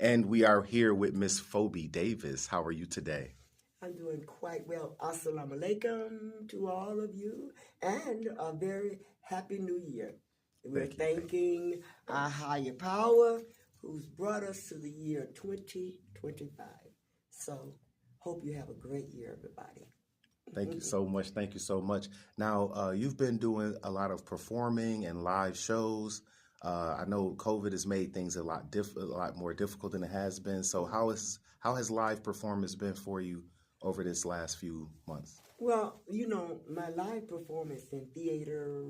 And we are here with Miss Phobie Davis. How are you today? I'm doing quite well. Assalamu alaikum to all of you, and a very happy new year. We're Thank you. thanking our higher power who's brought us to the year 2025. So, hope you have a great year, everybody. Thank you so much. Thank you so much. Now, you've been doing a lot of performing and live shows. I know COVID has made things a lot more difficult than it has been. So, how has live performance been for you over this last few months? Well, my live performance in theater,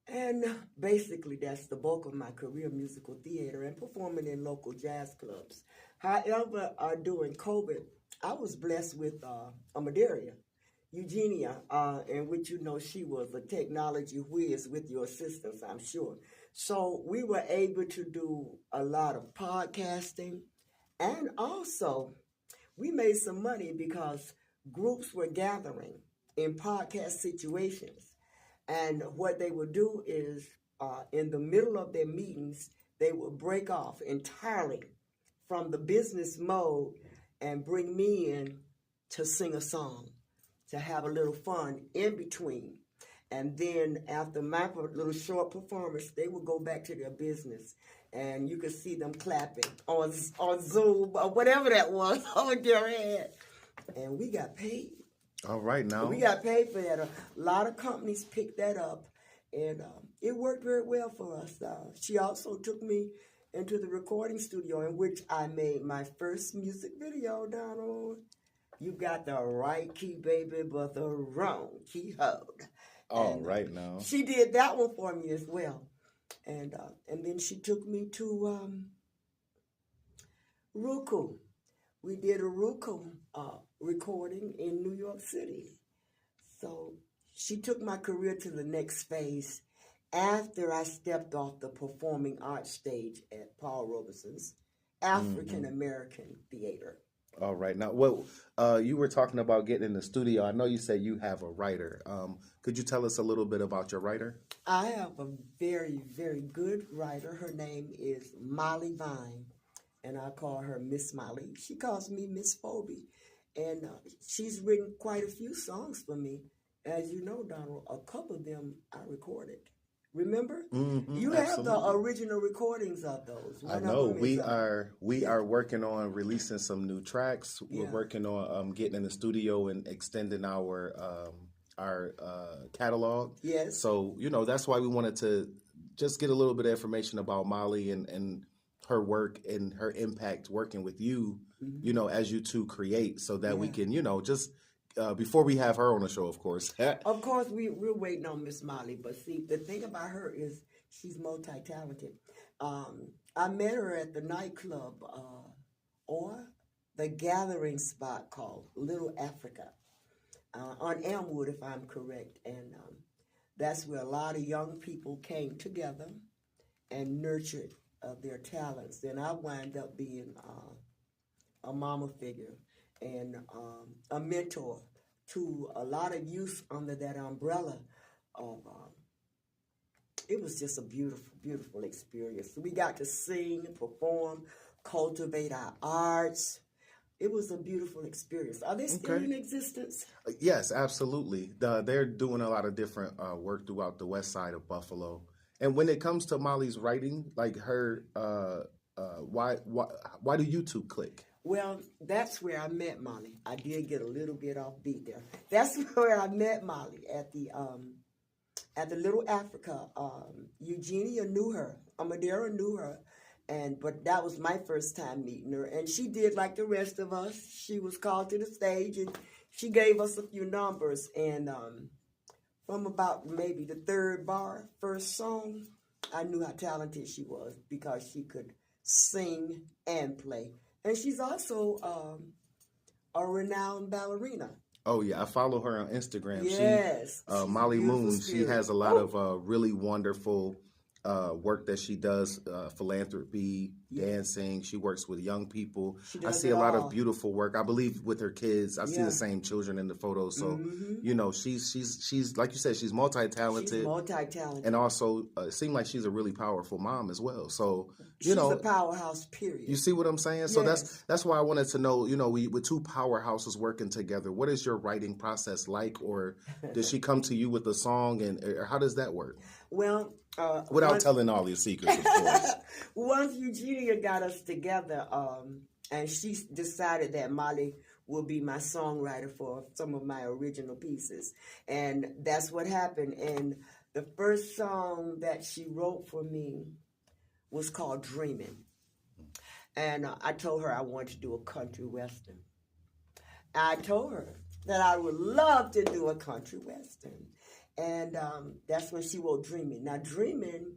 and basically that's the bulk of my career, musical theater, and performing in local jazz clubs. However, during COVID, I was blessed with a Madeira, Eugenia, in which she was a technology whiz with your assistance, I'm sure. So we were able to do a lot of podcasting, and also we made some money because groups were gathering in podcast situations. And what they would do is, in the middle of their meetings, they would break off entirely from the business mode and bring me in to sing a song, to have a little fun in between. And then after my little short performance, they would go back to their business. And you could see them clapping on Zoom or whatever that was on their head. And we got paid. All right, now. We got paid for that. A lot of companies picked that up, and it worked very well for us. She also took me into the recording studio in which I made my first music video, Donald. You got the right key, baby, but the wrong key hold. All right, now. She did that one for me as well. And then she took me to Roku. We did a Roku recording in New York City. So she took my career to the next phase after I stepped off the performing arts stage at Paul Robeson's African American Theater. All right. Now, you were talking about getting in the studio. I know you said you have a writer. Could you tell us a little bit about your writer? I have a very, very good writer. Her name is Molly Vine, and I call her Miss Molly. She calls me Miss Phobie, and she's written quite a few songs for me. As you know, Donald, a couple of them I recorded. Remember? You have the original recordings of those. I know. We are working on releasing some new tracks. We're working on getting in the studio and extending our catalog. Yes. So, that's why we wanted to just get a little bit of information about Molly and her work and her impact working with you, as you two create, so that we can, just before we have her on the show, of course. Of course, we're waiting on Miss Molly, but see, the thing about her is she's multi-talented. I met her at the nightclub or the gathering spot called Little Africa on Elmwood, if I'm correct, and that's where a lot of young people came together and nurtured their talents. Then I wind up being a mama figure and a mentor to a lot of youth under that umbrella of it was just a beautiful, beautiful experience. We got to sing, perform, cultivate our arts. It was a beautiful experience. Are they still in existence? Yes, absolutely. They're doing a lot of different work throughout the west side of Buffalo. And when it comes to Molly's writing, like her, why do you two click? Well, that's where I met Molly. I did get a little bit off beat there. That's where I met Molly at the Little Africa. Eugenia knew her. Amadera knew her. But that was my first time meeting her. And she did like the rest of us. She was called to the stage and she gave us a few numbers. And from about maybe the third bar, first song, I knew how talented she was because she could sing and play. And she's also a renowned ballerina. Oh, yeah. I follow her on Instagram. Yes. Molly Moon, she has a lot of really wonderful work that she does, philanthropy, Yeah. dancing. She works with young people. She I does see it a lot of all. beautiful work. I believe with her kids. I see Yeah. the same children in the photos. So, Mm-hmm. you know, she's like you said, she's She's multi-talented, and multi-talented. also it seems like she's a really powerful mom as well. So, you She's a know, powerhouse, you period. see what I'm saying? So Yes. that's why I wanted to know, you know, with two powerhouses working together, what is your writing process like? Or does she come to you with a song, and or how does that work? Well, Without once telling all your secrets, of course. once Eugenia got us together, and she decided that Molly will be my songwriter for some of my original pieces, and that's what happened. And the first song that she wrote for me was called "Dreaming," and I told her I wanted to do a country western. I told her that I would love to do a country western. And that's when she wrote Dreaming. Now, Dreaming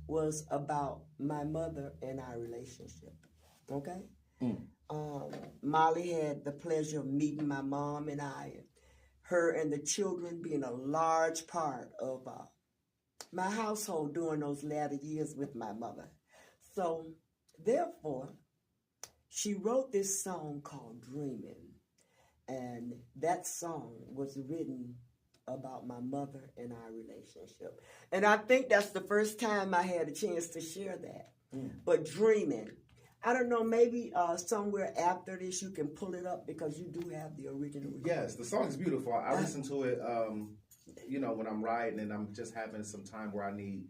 was about my mother and our relationship. Okay? Mm. Molly had the pleasure of meeting my mom and I, her and the children being a large part of my household during those latter years with my mother. So, therefore, she wrote this song called Dreaming. And that song was written about my mother and our relationship. And I think that's the first time I had a chance to share that. But Dreaming, I don't know, maybe somewhere after this you can pull it up because you do have the original recording. Yes, the song is beautiful. I listen to it, you know, when I'm riding and I'm just having some time where I need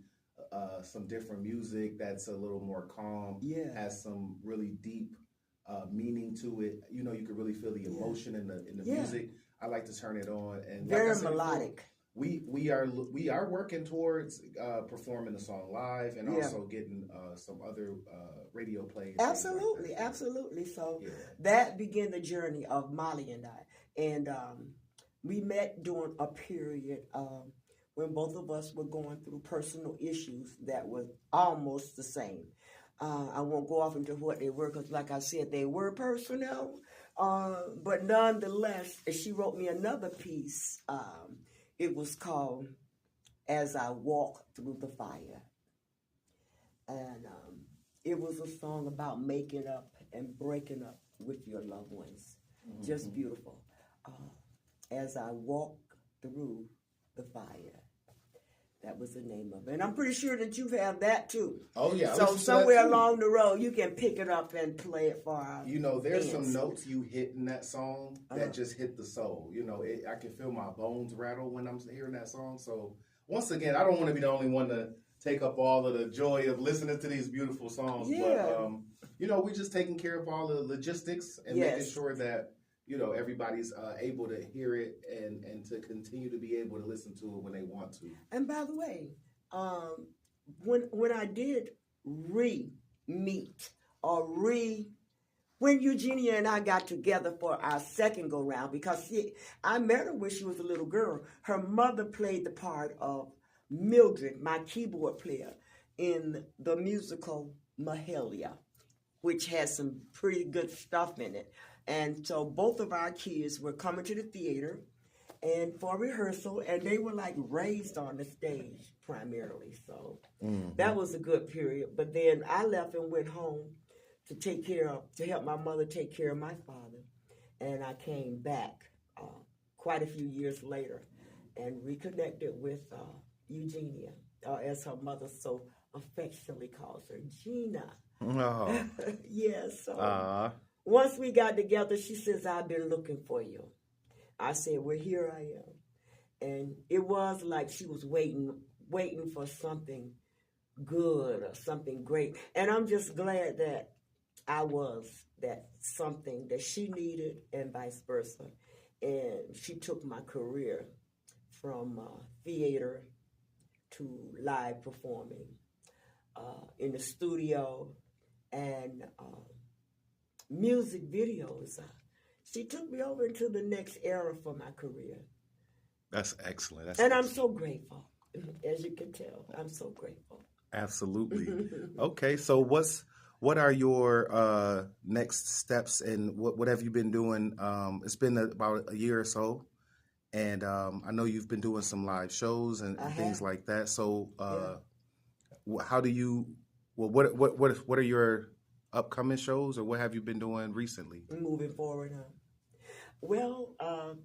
some different music that's a little more calm, Yeah. has some really deep meaning to it. You know, you can really feel the emotion in the Yeah. music. I like to turn it on, and Very like I said before, melodic. we are working towards performing the song live and Yeah. also getting some other radio play. and things like Absolutely, that. absolutely. So Yeah. that began the journey of Molly and I. And we met during a period when both of us were going through personal issues that were almost the same. I won't go off into what they were because, like I said, they were personal. But nonetheless, she wrote me another piece. It was called As I Walk Through the Fire. And it was a song about making up and breaking up with your loved ones. Mm-hmm. Just beautiful. As I walk through the fire. That was the name of it. And I'm pretty sure that you have that too. Oh yeah. I So listen to somewhere that too. along the road, you can pick it up and play it for our You know, there's fans. some notes you hit in that song that Uh-huh. just hit the soul. You know, I can feel my bones rattle when I'm hearing that song. So once again, I don't want to be the only one to take up all of the joy of listening to these beautiful songs. Yeah. But, you know, we're just taking care of all the logistics and Yes. making sure that, you know, everybody's able to hear it and to continue to be able to listen to it when they want to. And by the way, when I did re-meet or when Eugenia and I got together for our second go round, because I met her when she was a little girl. Her mother played the part of Mildred, my keyboard player, in the musical Mahalia, which has some pretty good stuff in it. And so both of our kids were coming to the theater and for rehearsal, and they were like raised on the stage primarily. So that was a good period. But then I left and went home to help my mother take care of my father. And I came back quite a few years later and reconnected with Eugenia, as her mother so affectionately calls her, Gina. Oh. Yes. So once we got together, she says, I've been looking for you. I said, well, here I am. And it was like she was waiting for something good or something great. And I'm just glad that I was that something that she needed and vice versa. And she took my career from theater to live performing in the studio and music videos. She took me over into the next era for my career. That's excellent. I'm so grateful. As you can tell, I'm so grateful. Absolutely. Okay, so what are your next steps, and what have you been doing? It's been about a year or so, and I know you've been doing some live shows and things like that. So how do you? Well, what are your upcoming shows, or what have you been doing recently? Moving forward, huh? Well,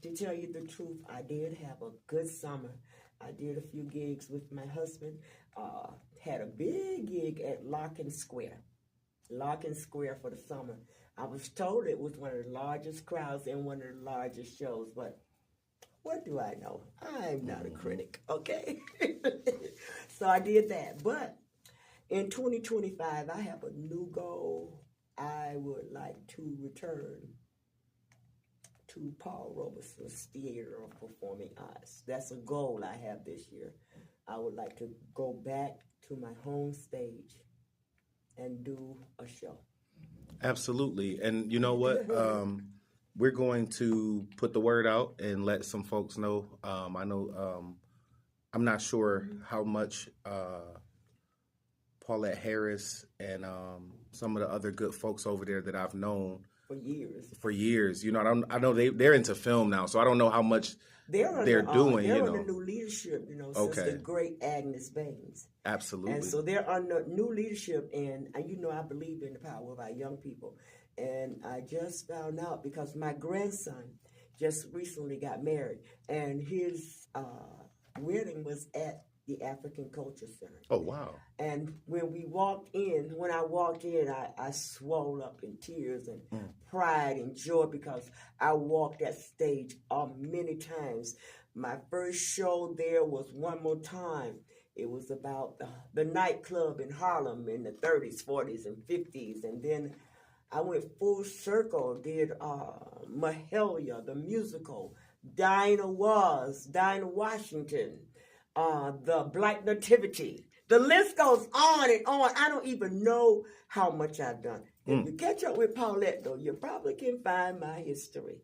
to tell you the truth, I did have a good summer. I did a few gigs with my husband. Uh, had a big gig at Larkin Square for the summer. I was told it was one of the largest crowds and one of the largest shows, but what do I know? I'm not a critic, okay? So I did that. But in 2025, I have a new goal. I would like to return to Paul Robeson's Theater of Performing Arts. That's a goal I have this year. I would like to go back to my home stage and do a show. Absolutely. And you know what? We're going to put the word out and let some folks know. I know I'm not sure how much Paulette Harris and some of the other good folks over there that I've known For For years. years. You know, I know they're into film now, so I don't know how much they're doing. They're You under know, new leadership, since the great Agnes Baines. absolutely. And so they're under new leadership, and I believe in the power of our young people. And I just found out because my grandson just recently got married, and his wedding was at the African Culture Center. Oh wow! And when I walked in, I swelled up in tears and pride and joy because I walked that stage many times. My first show there was One More Time. It was about the nightclub in Harlem in the 30s, 40s, and 50s. And then I went full circle, did Mahalia, the musical, Dinah Washington, the Black Nativity. The list goes on and on. I don't even know how much I've done. If you catch up with Paulette, though, you probably can find my history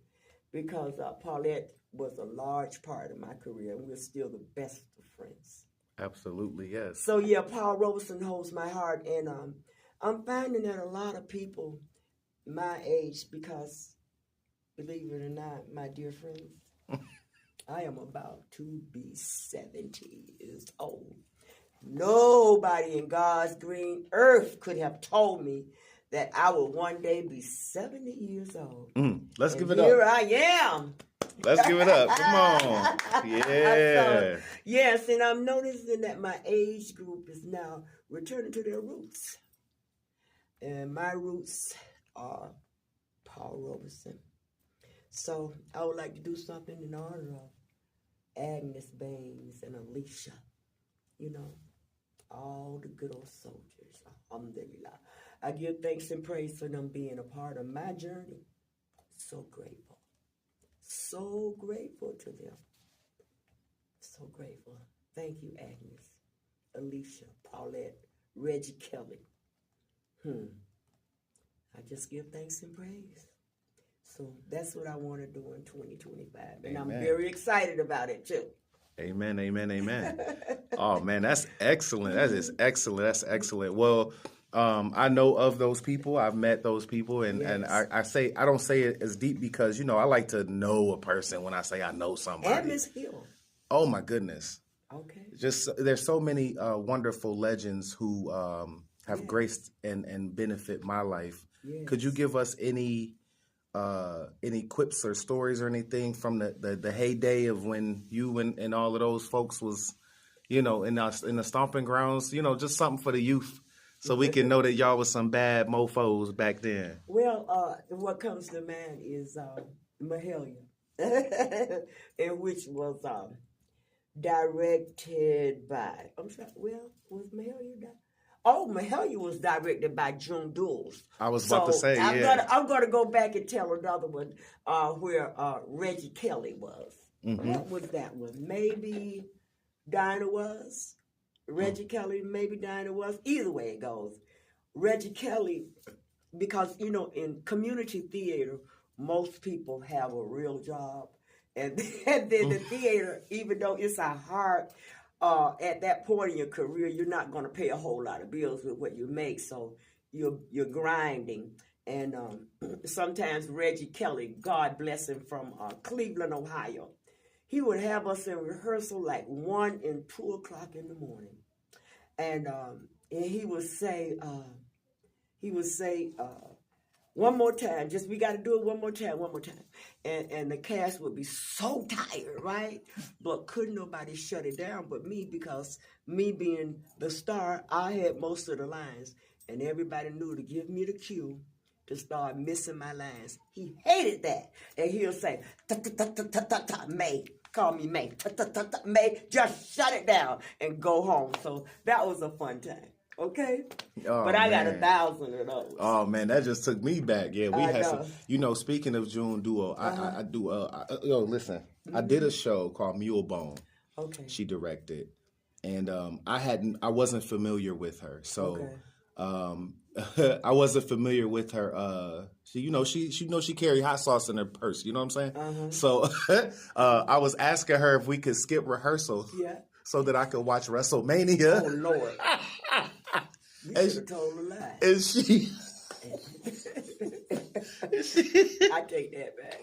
because Paulette was a large part of my career, and we're still the best of friends. Absolutely, yes. So, yeah, Paul Robeson holds my heart, and I'm finding that a lot of people my age, because, believe it or not, my dear friends, I am about to be 70 years old. Nobody in God's green earth could have told me that I would one day be 70 years old. Let's And give it up. here I am. Let's give it up. Come on. Yeah. So, yes, and I'm noticing that my age group is now returning to their roots. And my roots are Paul Robeson. So I would like to do something in honor of Agnes Baines and Alicia. All the good old soldiers. Alhamdulillah. I give thanks and praise for them being a part of my journey. So grateful. So grateful to them. So grateful. Thank you, Agnes, Alicia, Paulette, Reggie Kelly. I just give thanks and praise. So that's what I want to do in 2025. And I'm very excited about it, too. Amen, amen, amen. Oh, man, that's excellent. That is excellent. That's excellent. Well, I know of those people. I've met those people. And I don't say it as deep because, I like to know a person when I say I know somebody. And Miss Hill. Oh, my goodness. Okay. There's so many wonderful legends who have graced and benefit my life. Yes. Could you give us any quips or stories or anything from the heyday of when you and all of those folks was, in the stomping grounds, just something for the youth so we can know that y'all was some bad mofos back then? Well, what comes to mind is Mahalia, in which was directed by, was Mahalia directed? Oh, Mahalia was directed by June Dulles. I was about to say, I'm gonna go back and tell another one where Reggie Kelly was. What was that one? Maybe Dinah was. Reggie Kelly, maybe Dinah was. Either way it goes. Reggie Kelly, because, in community theater, most people have a real job. And then the theater, even though it's a hard... at that point in your career, you're not going to pay a whole lot of bills with what you make, so you're grinding. And sometimes Reggie Kelly, God bless him, from Cleveland, Ohio, he would have us in rehearsal like 1 and 2 o'clock in the morning. and he would say, one more time, just we got to do it one more time. And the cast would be so tired, right? But couldn't nobody shut it down but me, because me being the star, I had most of the lines. And everybody knew to give me the cue to start missing my lines. He hated that. And he'll say, May, call me May, May, just shut it down and go home. So that was a fun time. Okay, Oh, but I got man. 1,000 of those. Oh man, that just took me back. Yeah, we I had know. some. Speaking of June Duo, I do. Yo, listen, I did a show called Mule Bone. Okay. She directed, and I wasn't familiar with her, so I wasn't familiar with her. She carry hot sauce in her purse. You know what I'm saying? So I was asking her if we could skip rehearsal, so that I could watch WrestleMania. Oh Lord. You should have told a lie. And she, I take that back.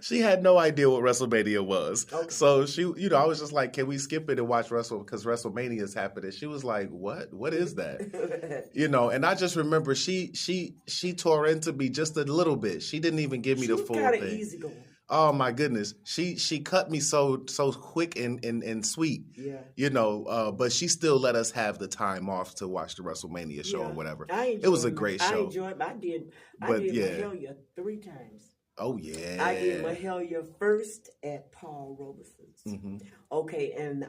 she had no idea what WrestleMania was. Okay. So she, I was just like, can we skip it and watch because WrestleMania is happening? She was like, what? What is that? And I just remember she tore into me just a little bit. She didn't even give me the full thing. thing. Easy going. Oh my goodness. She cut me so quick and sweet. Yeah. But she still let us have the time off to watch the WrestleMania show or whatever. It was a great show. I enjoyed it. I did Mahalia 3 times. Oh yeah. I did Mahalia first at Paul Robeson's. Mm-hmm. Okay, and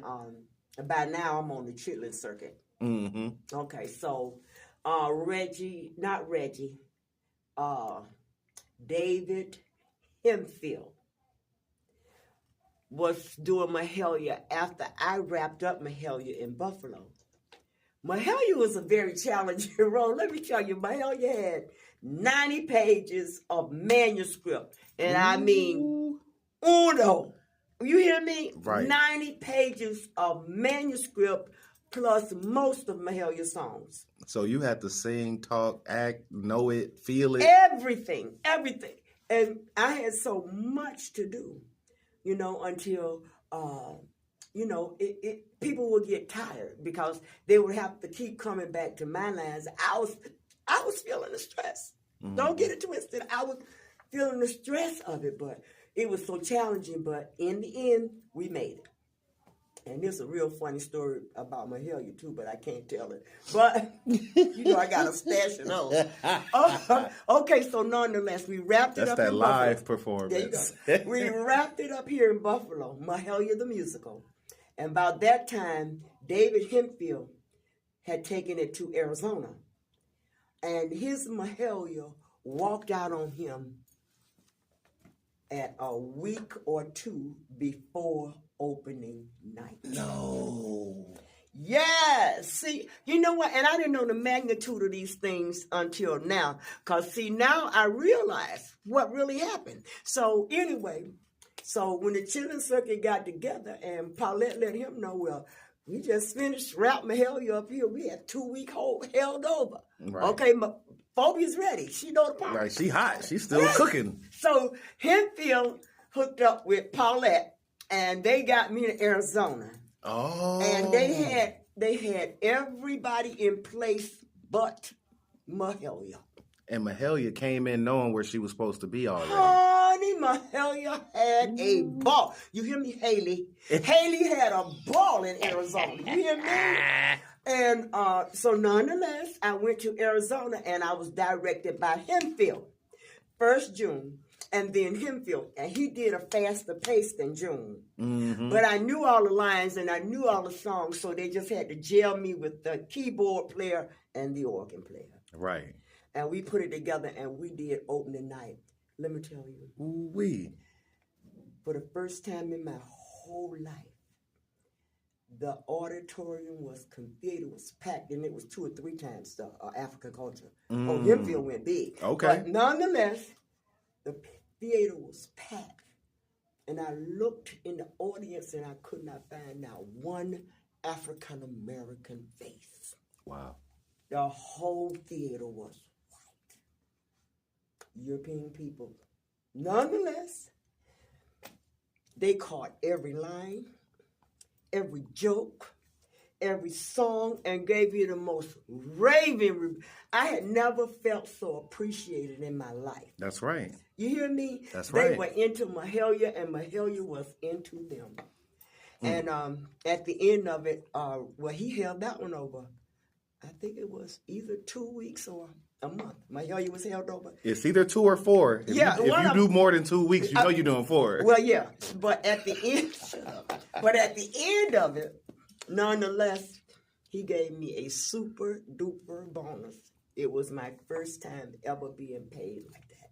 by now I'm on the Chitlin circuit. Mm-hmm. Okay, so David Hemphill was doing Mahalia after I wrapped up Mahalia in Buffalo. Mahalia was a very challenging role. Let me tell you, Mahalia had 90 pages of manuscript. And I mean, uno. You hear me? Right. 90 pages of manuscript plus most of Mahalia's songs. So you had to sing, talk, act, know it, feel it. Everything. And I had so much to do, until, people would get tired because they would have to keep coming back to my lines. I was feeling the stress. Mm-hmm. Don't get it twisted. I was feeling the stress of it, but it was so challenging. But in the end, we made it. And there's a real funny story about Mahalia, too, but I can't tell it. But, I got a stash of those. Okay, so nonetheless, we wrapped it up in Buffalo. That's that live performance. There you go. We wrapped it up here in Buffalo, Mahalia the musical. And about that time, David Hemphill had taken it to Arizona. And his Mahalia walked out on him at a week or two before opening night. No. Yes. See, you know what? And I didn't know the magnitude of these things until now. Because, see, now I realize what really happened. So, anyway, when the Chitlin Circuit got together and Paulette let him know, well, we just finished Rap Mahalia up here. We had 2 weeks held over. Right. Okay, Phobie's ready. She know the part. Right, she hot. She's still cooking. So Hemphill hooked up with Paulette. And they got me to Arizona. Oh. And they had everybody in place but Mahalia. And Mahalia came in knowing where she was supposed to be already. Honey, Mahalia had a ball. You hear me, Haley? Haley had a ball in Arizona. You hear me? And so nonetheless, I went to Arizona and I was directed by Hemphill. First June. And then Hemphill, and he did a faster pace than June. Mm-hmm. But I knew all the lines and I knew all the songs, so they just had to gel me with the keyboard player and the organ player. Right. And we put it together and we did opening night. Let me tell you. Ooh-wee. For the first time in my whole life, the auditorium was configured, it was packed, and it was 2 or 3 times the African culture. Oh, Hemphill went big. Okay. But nonetheless, the theater was packed, and I looked in the audience, and I could not find not one African-American face. Wow. The whole theater was white. European people. Nonetheless, they caught every line, every joke, every song and gave you the most raving. I had never felt so appreciated in my life. That's right. You hear me? That's They right. were into Mahalia, and Mahalia was into them. And at the end of it, well, he held that one over. I think it was either 2 weeks or a month. Mahalia was held over. It's either 2 or 4. If Yeah, you, if you do more than 2 weeks, you know you're doing 4. Well, yeah, but at the end, of it, nonetheless, he gave me a super duper bonus. It was my first time ever being paid like that.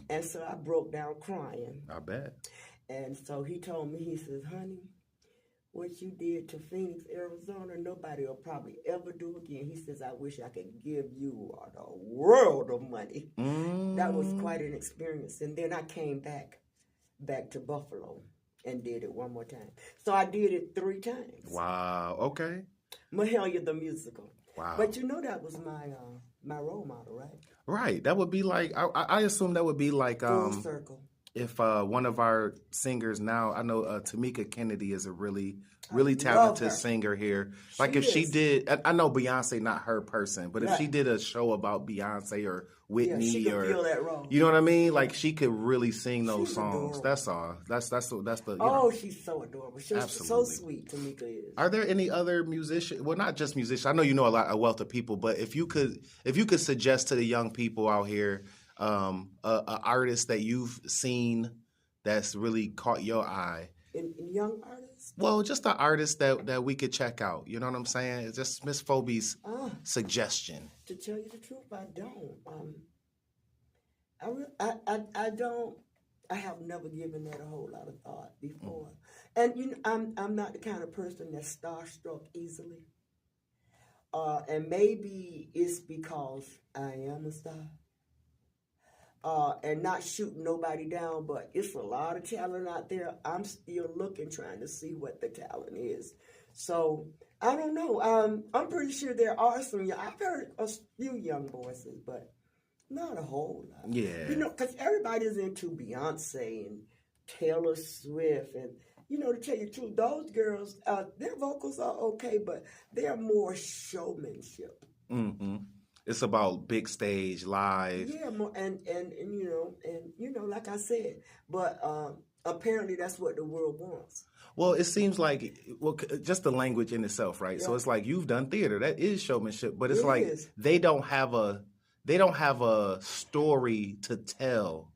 And so I broke down crying. I bet. And so he told me, he says, honey, what you did to Phoenix, Arizona, nobody will probably ever do again. He says, I wish I could give you the world of money. That was quite an experience. And then I came back to Buffalo and did it one more time. So I did it 3 times. Wow. Okay. Mahalia the musical. Wow. But you know that was my role model, right? Right. That would be like, I assume that would be like Full circle. if one of our singers now, I know Tamika Kennedy is a really talented singer here. Like if she did, I know Beyonce not her person, but if she did a show about Beyonce or Whitney she could or fill that role. You know what I mean? Like she could really sing those She's songs. adorable. That's all. That's the. You Oh, know. she's so adorable. She's so Absolutely. sweet. Tamika is. Are there any other musicians? Well, not just musicians. I know you know a wealth of people, but if you could suggest to the young people out here, a artist that you've seen that's really caught your eye. In young artists? Well, just an artist that we could check out. You know what I'm saying? It's just Miss Phobie's suggestion. To tell you the truth, I don't. I don't. I have never given that a whole lot of thought before. And you know, I'm not the kind of person that's starstruck easily. And maybe it's because I am a star. And not shooting nobody down, but it's a lot of talent out there. I'm still looking, trying to see what the talent is. So I don't know. I'm pretty sure there are some. I've heard a few young voices, but not a whole lot. Yeah. You know, because everybody's into Beyonce and Taylor Swift, and you know, to tell you the truth, those girls, their vocals are okay, but they're more showmanship. Mm-hmm. It's about big stage, live. Yeah, more, and you know, like I said, but apparently that's what the world wants. Well, it seems like just the language in itself, right? Yeah. So it's like you've done theater, that is showmanship, but it's like they don't have a story to tell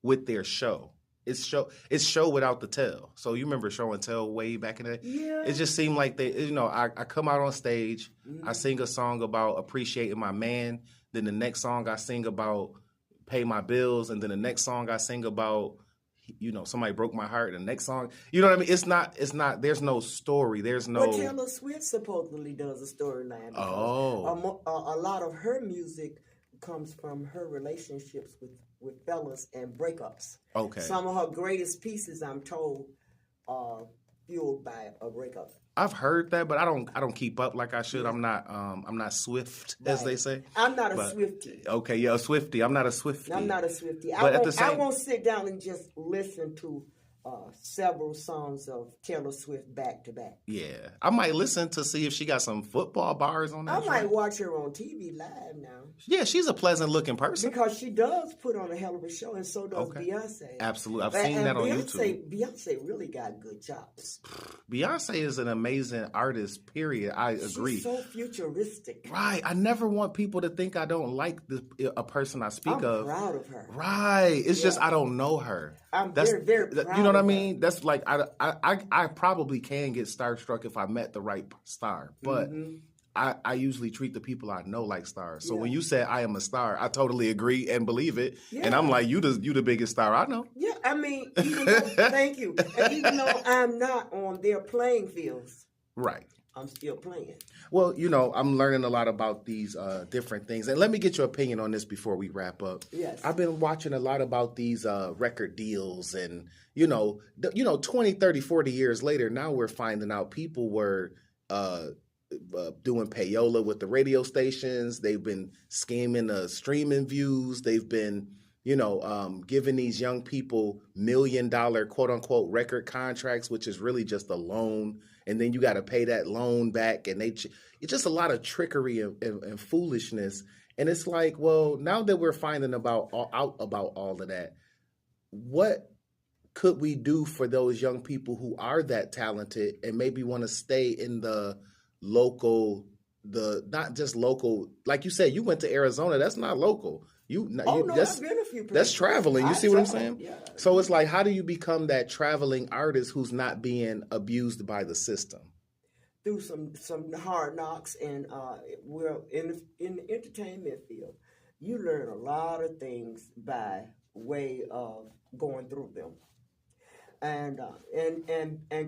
with their show. It's show without the tell. So you remember show and tell way back in the day? Yeah. It just seemed like I come out on stage, I sing a song about appreciating my man, then the next song I sing about pay my bills, and then the next song I sing about, you know, somebody broke my heart, the next song, you know what I mean? It's not, there's no story, there's no... Well, Taylor Swift supposedly does a storyline. Oh. A lot of her music comes from her relationships with fellas and breakups. Okay. Some of her greatest pieces, I'm told, are fueled by a breakup. I've heard that, but I don't keep up like I should. Yeah. I'm not swift, as they say. I'm not a Swiftie. Okay, yeah, a Swiftie. I'm not a Swiftie. I'm not a Swiftie. But I won't sit down and just listen to several songs of Taylor Swift back to back. Yeah, I might listen to see if she got some football bars on that. I might watch her on TV live now. Yeah, she's a pleasant looking person. Because she does put on a hell of a show, and so does Beyonce. Absolutely, I've seen that on YouTube. Beyonce really got good chops. Beyonce is an amazing artist, period. I agree. She's so futuristic. Right. I never want people to think I don't like a person I speak of. I'm proud of her. Right. It's just I don't know her. I'm very, very proud. You know what I mean? That's like I probably can get starstruck if I met the right star, but I usually treat the people I know like stars. So when you said I am a star, I totally agree and believe it. Yeah. And I'm like, you the biggest star I know. Yeah, I mean, even though, thank you. And even though I'm not on their playing fields, right, I'm still playing. Well, you know, I'm learning a lot about these different things. And let me get your opinion on this before we wrap up. Yes. I've been watching a lot about these record deals and, 20, 30, 40 years later, now we're finding out people were doing payola with the radio stations. They've been scheming streaming views. They've been, giving these young people $1 million quote unquote record contracts, which is really just a loan. and then you got to pay that loan back, and it's just a lot of trickery and foolishness. And it's like, well, now that we're finding out about all of that, what could we do for those young people who are that talented and maybe want to stay in the local, the not just local, like you said, you went to Arizona, that's not local. I've been a few places. That's traveling. You see what I'm saying? Yeah. So it's like, how do you become that traveling artist who's not being abused by the system? Through some hard knocks, and we're in the entertainment field. You learn a lot of things by way of going through them. And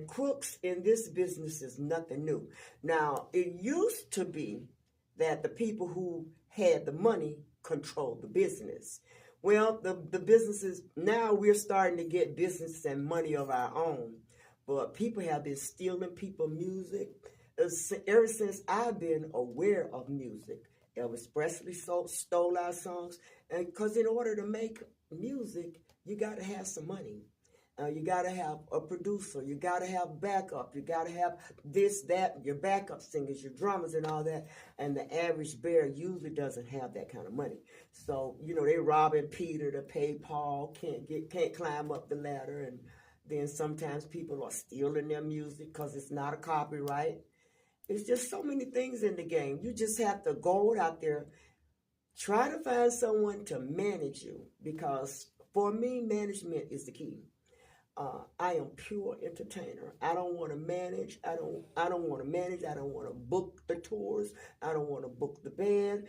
crooks in this business is nothing new. Now, it used to be that the people who had the money controlled the business. Well, the businesses, now we're starting to get business and money of our own. But people have been stealing people's music ever since I've been aware of music. Elvis Presley stole our songs, and because in order to make music, you got to have some money. You got to have a producer. You got to have backup. You got to have this, that, your backup singers, your drummers, and all that. And the average bear usually doesn't have that kind of money. So they robbing Peter to pay Paul. Can't climb up the ladder. And then sometimes people are stealing their music because it's not a copyright. It's just so many things in the game. You just have to go out there, try to find someone to manage you. Because for me, management is the key. I am pure entertainer. I don't want to manage. I don't want to manage. I don't want to book the tours. I don't want to book the band.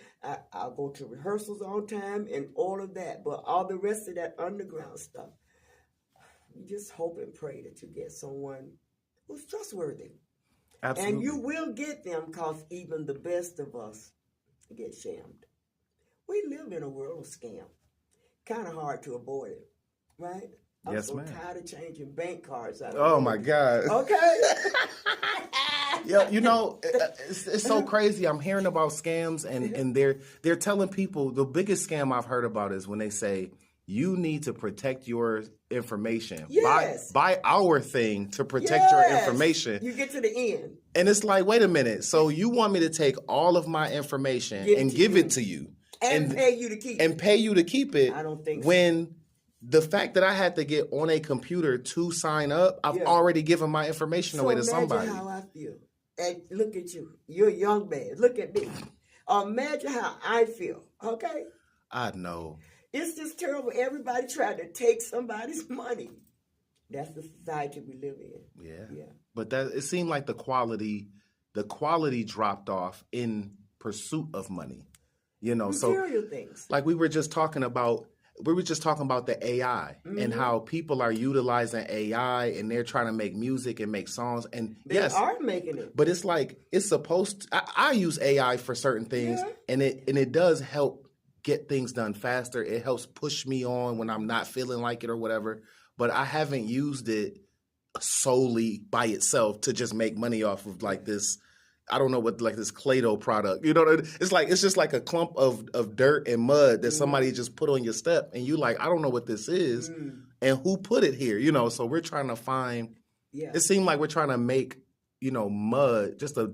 I'll go to rehearsals on time and all of that. But all the rest of that underground stuff, you just hope and pray that you get someone who's trustworthy. Absolutely. And you will get them, because even the best of us get scammed. We live in a world of scam. Kind of hard to avoid it, right? I'm so tired of changing bank cards. Oh my God. Okay. Yeah, it's so crazy. I'm hearing about scams, and they're telling people the biggest scam I've heard about is when they say you need to protect your information. Yes. Buy our thing to protect your information. You get to the end. And it's like, wait a minute. So you want me to take all of my information and give it to you. And pay you to keep it. And pay you to keep it. I don't think when the fact that I had to get on a computer to sign up, I've already given my information away to somebody. Imagine how I feel. And look at you. You're a young man. Look at me. Imagine how I feel. Okay? I know. It's just terrible. Everybody trying to take somebody's money. That's the society we live in. Yeah. But it seemed like the quality dropped off in pursuit of money. Material things. Like we were just talking about the AI and how people are utilizing AI and they're trying to make music and make songs. And they are making it. But it's like it's supposed to, I use AI for certain things, and it does help get things done faster. It helps push me on when I'm not feeling like it or whatever. But I haven't used it solely by itself to just make money off of like this. I don't know what, like this Play-Doh product. It's just like a clump of dirt and mud that somebody just put on your step, and you like, I don't know what this is, and who put it here. So we're trying to find. Yeah. It seemed like we're trying to make mud, just a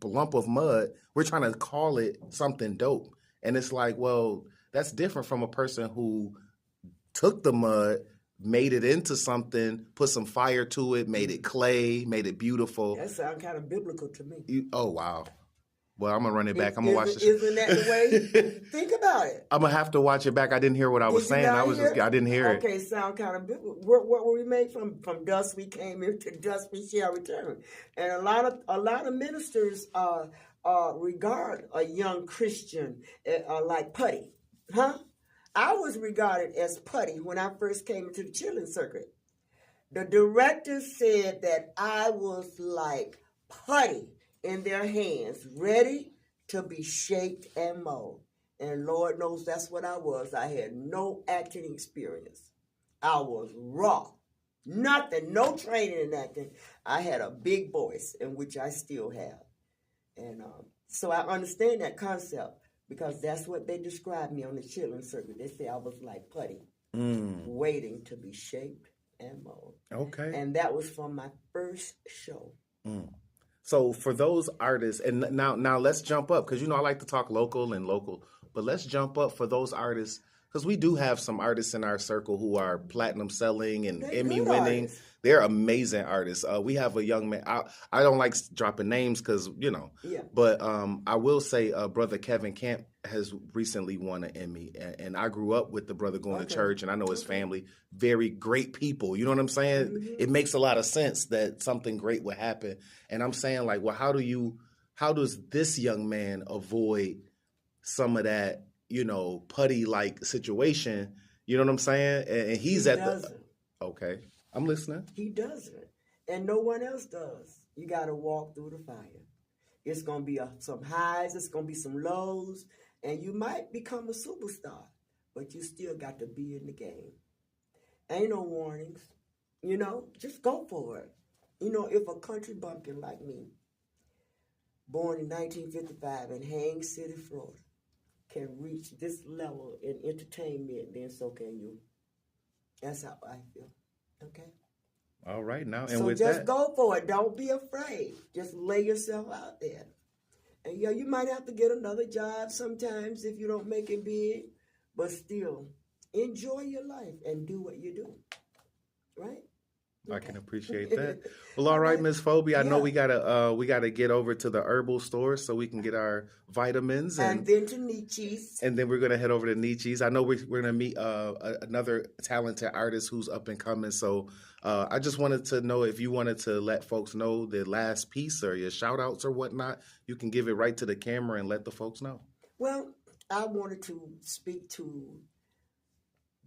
lump of mud. We're trying to call it something dope, and it's like, well, that's different from a person who took the mud, made it into something, put some fire to it, made it clay, made it beautiful. That sounds kind of biblical to me. Oh, wow. Well, I'm going to run it back. I'm going to watch this. Isn't that the way? Think about it. I'm going to have to watch it back. I didn't hear what I was saying. I didn't hear it. Okay, sound kind of biblical. What were we made from? From dust we came here, to dust we shall return. And a lot of ministers regard a young Christian like putty. Huh? I was regarded as putty when I first came into the children's circuit. The director said that I was like putty in their hands, ready to be shaped and molded. And Lord knows that's what I was. I had no acting experience. I was raw. Nothing, no training in acting. I had a big voice, in which I still have. And so I understand that concept. Because that's what they described me on the children's circuit. They say I was like putty, waiting to be shaped and molded. Okay. And that was from my first show. Mm. So for those artists, and now let's jump up because I like to talk local, but let's jump up for those artists because we do have some artists in our circle who are platinum selling and They're Emmy good winning. artists. They're amazing artists. We have a young man. I don't like dropping names because Yeah. but I will say, brother Kevin Camp has recently won an Emmy, and I grew up with the brother going to Okay. church, and I know his Okay. family, very great people. You know what I'm saying? Hmm. It makes a lot of sense that something great would happen. And I'm saying, like, well, how does this young man avoid some of that, putty like situation? You know what I'm saying? And he's He at the, doesn't. okay, I'm listening. He doesn't. And no one else does. You got to walk through the fire. It's going to be some highs, it's going to be some lows, and you might become a superstar, but you still got to be in the game. Ain't no warnings. Just go for it. If a country bumpkin like me, born in 1955 in Haines City, Florida, can reach this level in entertainment, then so can you. That's how I feel. Okay? All right, now, and So with just that, go for it. Don't be afraid. Just lay yourself out there. And you might have to get another job sometimes if you don't make it big, but still enjoy your life and do what you do. Right? I Okay. can appreciate that. Well, all All right, right. Miss Phobie. I know Yeah. we gotta get over to the herbal store so we can get our vitamins, And then to Nietzsche's. and then we're gonna head over to Nietzsche's. I know we're gonna meet another talented artist who's up and coming. So I just wanted to know if you wanted to let folks know the last piece or your shout outs or whatnot. You can give it right to the camera and let the folks know. Well, I wanted to speak to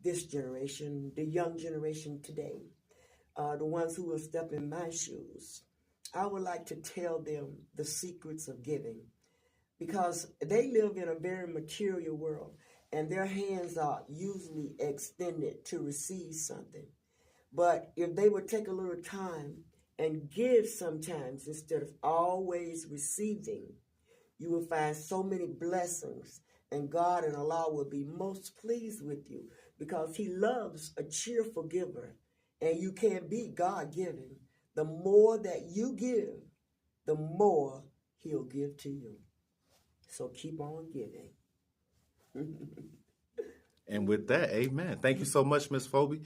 this generation, the young generation today, the ones who will step in my shoes. I would like to tell them the secrets of giving because they live in a very material world and their hands are usually extended to receive something. But if they would take a little time and give sometimes instead of always receiving, you will find so many blessings, and God and Allah will be most pleased with you because He loves a cheerful giver, and you can't beat God giving. The more that you give, the more He'll give to you. So keep on giving. And with that, amen. Thank you so much, Miss Phobie.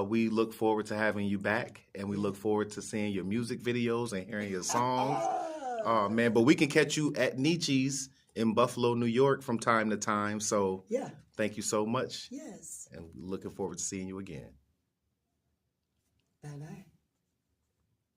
We look forward to having you back, and we look forward to seeing your music videos and hearing your songs. Oh man, but we can catch you at Nietzsche's in Buffalo, New York from time to time. So Yeah. thank you so much, Yes. and looking forward to seeing you again. Bye bye.